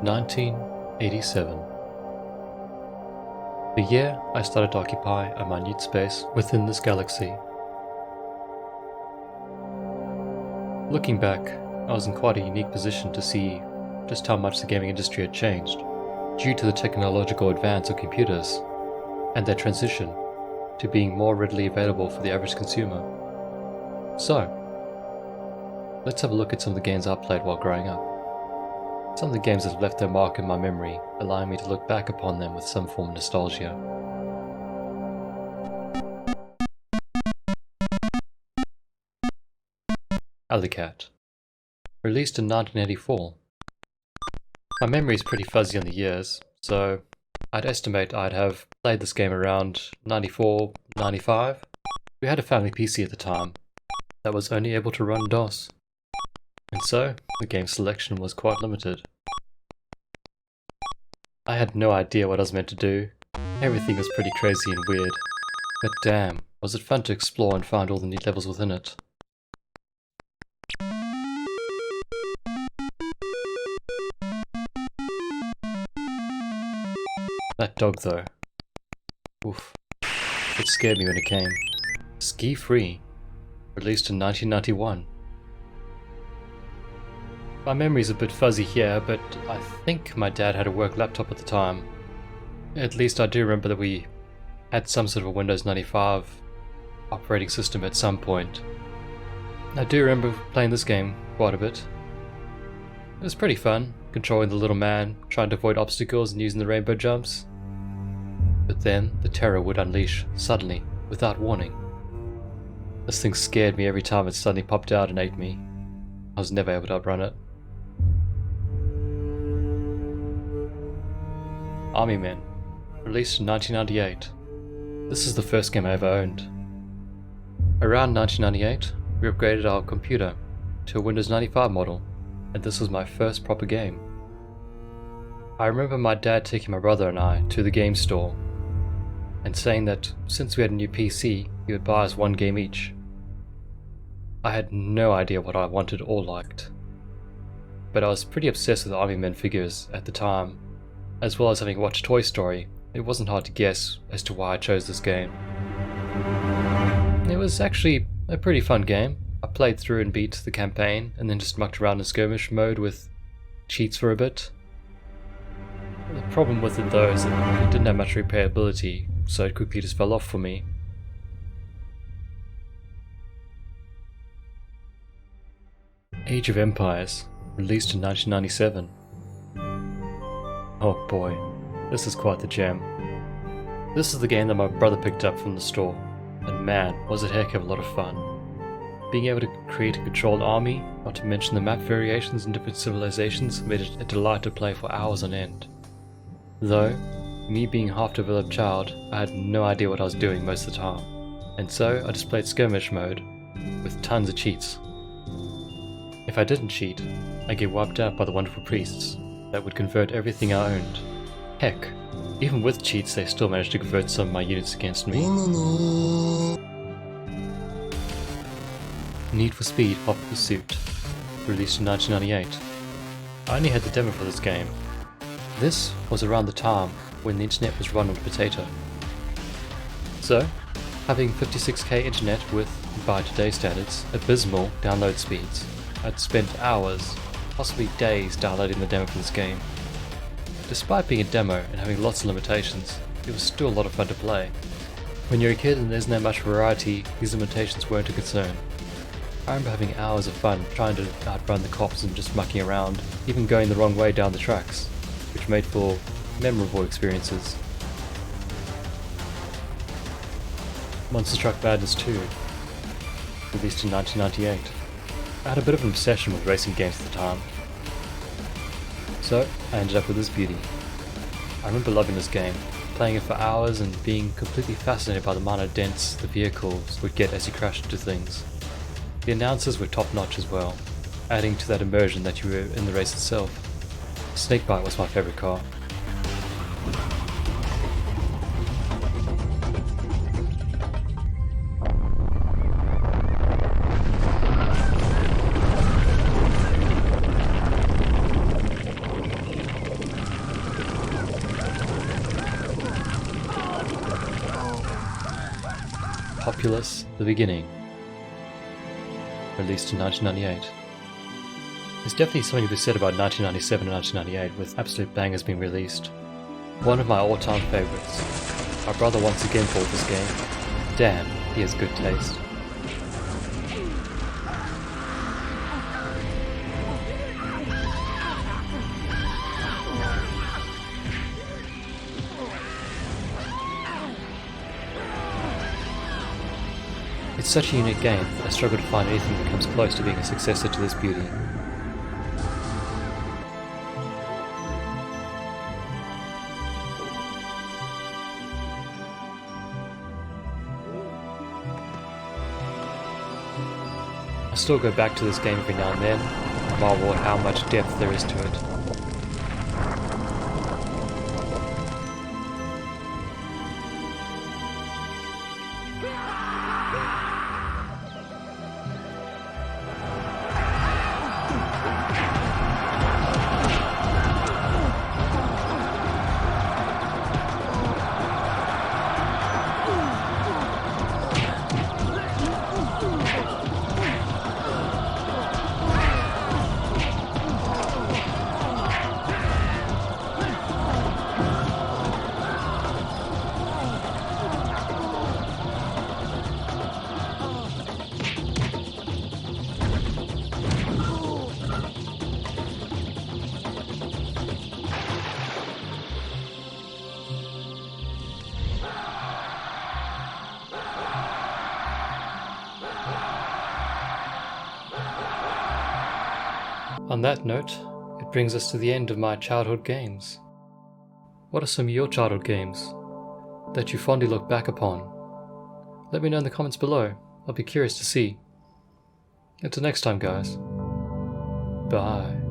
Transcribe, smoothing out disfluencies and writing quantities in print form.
1987. The year I started to occupy a minute space within this galaxy. Looking back, I was in quite a unique position to see just how much the gaming industry had changed, due to the technological advance of computers and their transition to being more readily available for the average consumer. So, let's have a look at some of the games I played while growing up. Some of the games that have left their mark in my memory, allowing me to look back upon them with some form of nostalgia. Alley Cat. Released in 1984. My memory is pretty fuzzy on the years, so I'd estimate I'd have played this game around 94, 95. We had a family PC at the time that was only able to run DOS, and so the game selection was quite limited. I had no idea what I was meant to do. Everything was pretty crazy and weird, but damn, was it fun to explore and find all the neat levels within it. That dog though. Oof. It scared me when it came. Ski Free. Released in 1991. My memory's a bit fuzzy here, but I think my dad had a work laptop at the time. At least I do remember that we had some sort of a Windows 95 operating system at some point. I do remember playing this game quite a bit. It was pretty fun, controlling the little man, trying to avoid obstacles and using the rainbow jumps. But then the terror would unleash, suddenly, without warning. This thing scared me every time it suddenly popped out and ate me. I was never able to outrun it. Army Men. Released in 1998. This is the first game I ever owned. Around 1998, we upgraded our computer to a Windows 95 model, and this was my first proper game. I remember my dad taking my brother and I to the game store and saying that since we had a new PC, he would buy us one game each. I had no idea what I wanted or liked, but I was pretty obsessed with Army Men figures at the time, as well as having watched Toy Story. It wasn't hard to guess as to why I chose this game. It was actually a pretty fun game. I played through and beat the campaign, and then just mucked around in skirmish mode with cheats for a bit. The problem with it though is that it didn't have much replayability, so it quickly just fell off for me. Age of Empires, released in 1997. Oh boy, this is quite the gem. This is the game that my brother picked up from the store, and man, was it a heck of a lot of fun. Being able to create and control an army, not to mention the map variations in different civilizations, made it a delight to play for hours on end. Though, me being a half-developed child, I had no idea what I was doing most of the time, and so I just played skirmish mode, with tons of cheats. If I didn't cheat, I'd get wiped out by the wonderful priests that would convert everything I owned. Heck, even with cheats they still managed to convert some of my units against me. Need for Speed Hot Pursuit, released in 1998. I only had the demo for this game. This was around the time when the internet was run on a potato. So, having 56k internet with, by today's standards, abysmal download speeds, I'd spent hours, possibly days downloading the demo for this game. Despite being a demo and having lots of limitations, it was still a lot of fun to play. When you're a kid and there's no much variety, these limitations weren't a concern. I remember having hours of fun trying to outrun the cops and just mucking around, even going the wrong way down the tracks, which made for memorable experiences. Monster Truck Madness 2, released in 1998. I had a bit of an obsession with racing games at the time, so I ended up with this beauty. I remember loving this game, playing it for hours and being completely fascinated by the minor dents the vehicles would get as you crashed into things. The announcers were top notch as well, adding to that immersion that you were in the race itself. Snakebite was my favourite car. Populous: The Beginning, released in 1998. There's definitely something to be said about 1997 and 1998 with absolute bangers being released. One of my all-time favourites. My brother once again bought this game. Damn, he has good taste. It's such a unique game that I struggle to find anything that comes close to being a successor to this beauty. I still go back to this game every now and then, and marvel at how much depth there is to it. On that note, it brings us to the end of my childhood games. What are some of your childhood games that you fondly look back upon? Let me know in the comments below. I'll be curious to see. Until next time, guys. Bye.